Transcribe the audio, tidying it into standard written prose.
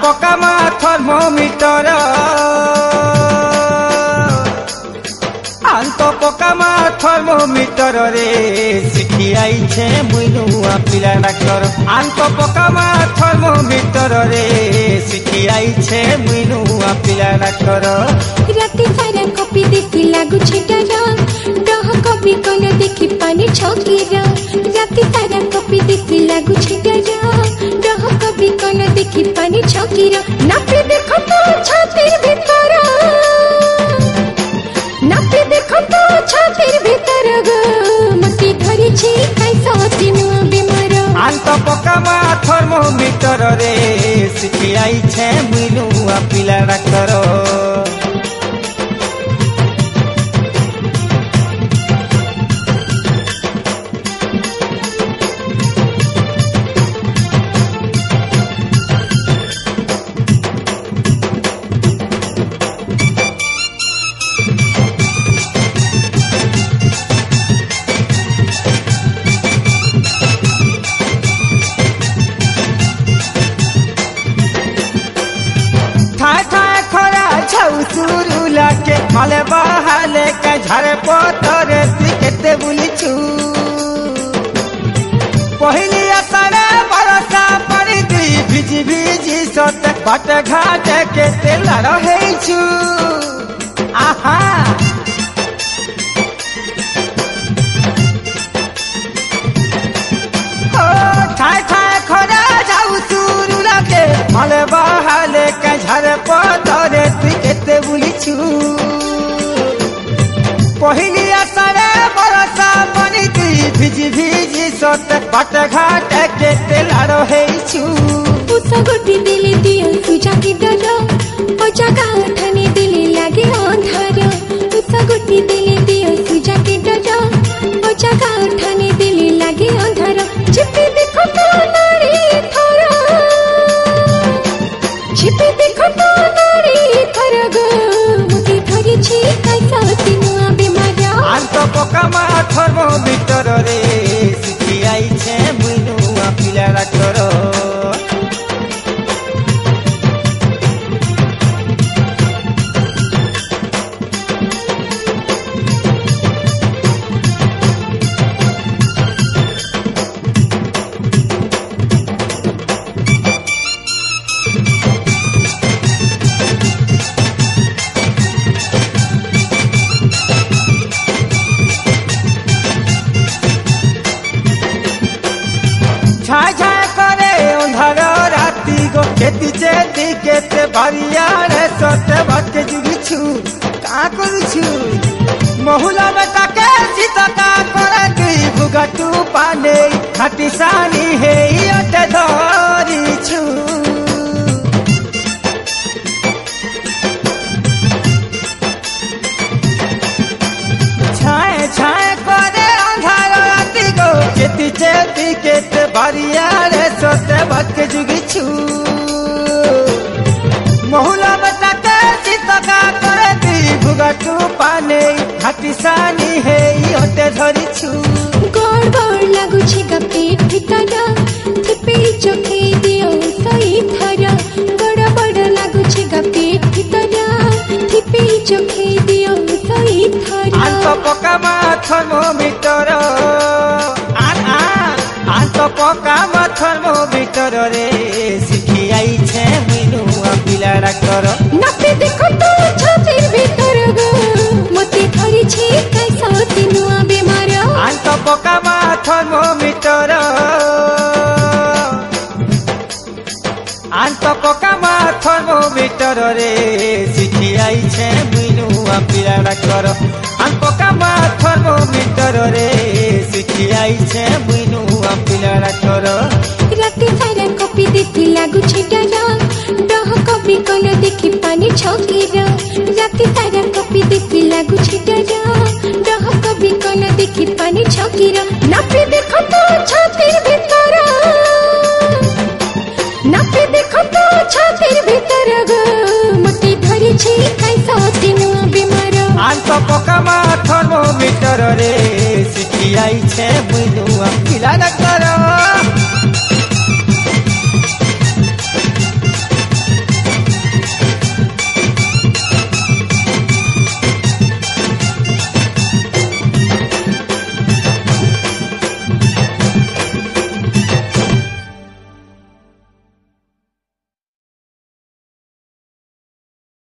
पकामा thermometer आंत पकामा thermometer रे शिखी आई छे मुई नुआ पिला डाक्टर आंत पकामा थर्मोमीटर रे शिखी आई छे मुई नुआ पिला डाक्टर राति सारा कॉपी देखी लागू छे डर डह कॉपी कोन देखी पानी छकीरा राति सारा कॉपी देखी लागू छे डर डह कॉपी कोन देखी पानी छकीरा नापे देखो तो छातीर भीतर नापे देखो तो छातीर भीतर ग मती धरी छी कैसा दिनु बीमार आंत पकामा थर्मोमीटर रे शिखी आई छे मुई नुआ पिला डाक्टर सुरू लाके माले बहाले का झारे पोतरे केते बुलिछु पहली असरे बरसा पड़ी दी भिजी भिजी सत बाट घाट केते लड़ हेछु आहा ओ ठाय ठाय खरा जाऊ सुरू लाके माले बहाले का झारे पोतरे केते बुलिछु पहली असरे बरसा बनी दी भिजी भिजी सत बाट घाट केते लाड़ हेछु उसा गोटी दिले दियो तुझा की डर ओ जगा ठाने दिले लागे अंधार उसा गोटी दिले दियो तुझा की डर ओ जगा ठाने दिले लागे अंधार छिपे देखो तो नारी थोरा छिपे देखो तो नारी थोरा गो मुझे धरी छी कैसा दिनु बीमार आंत पकामा थर्मोमीटर रे शिखी आई छे मुई नुआ पिला डाक्टर छाय छाय करे अंधार राती गो खेती चेती केते भरिया रे सते भटके जुगिछु का करूछु महुला में ताके सीता का करे की भुगटू पाने खाटी सानी हे अटे धरिछु छाय छाय करे अंधार राती गो खेती चेती केते भरिया रे सोते भटके जुगिछु महुला बता के सीता का करे दी भुगटू पाने खाटी सानी हे होते धरिछु गोड़ गोड़ लागू छे ग पेट भीतर थिपे चोखे दियो सही थरा गोड़ बड़ लागू छे ग पेट भीतर थिपे चोखे दियो सही थरा आंत पकामा थर्मोमीटर आंत पकामा थर्मोमीटर रे शिखी आई छे मुई नुआ पिला डाक्टर नापे देखो तो छातीर भीतर गो मते धरी छे कैसा दिनुआ बीमार आंत पकामा थर्मोमीटर आंत पकामा थर्मोमीटर रे शिखी आई छे मुई नुआ पिला डाक्टर आंत पकामा थर्मोमीटर रे शिखी आई छे मुई नुआ पिला डाक्टर राति सारा कॉपी देखी लागू छे डर डह कॉपी कोन देखी पानी छकीरा राति सारा कॉपी देखी लागू छे डर डह कॉपी कोन देखी पानी छकीरा नापे देखो तो